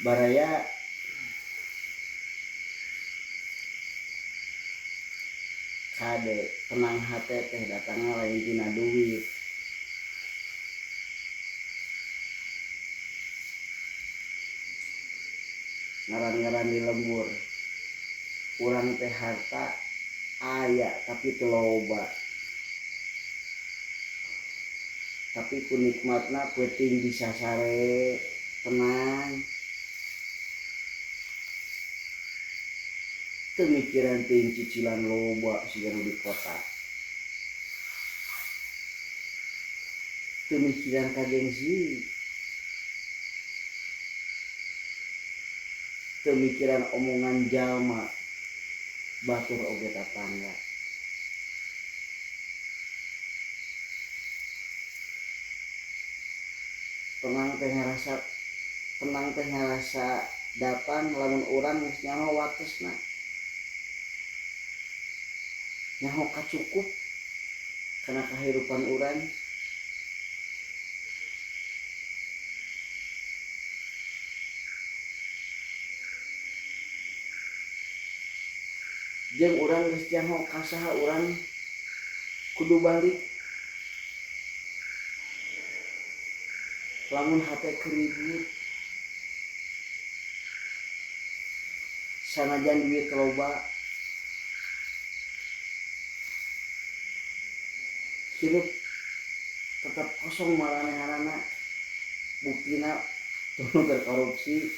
baraya kade tenang hati teh datangnya lain tina duit. Ngaran-ngaran di lembur urang teh harta aya tapi teu loba, tapi ku nikmatna peuting bisa sare tenang teu mikiran ting cicilan loba siga di kota, teu mikiran ka gengsi, teu mikiran omongan jalma batur oge tatangga. Tenang teh ngarasa datang lamun urang geus nyaho watesna, nyaho kacukup kana kahirupan urang. Jeung urang geus nyaho kasaha urang kudu balik. Lamun hate keribut sanajan duit loba hirup tetap kosong maranehanana buktina tuluy berkorupsi.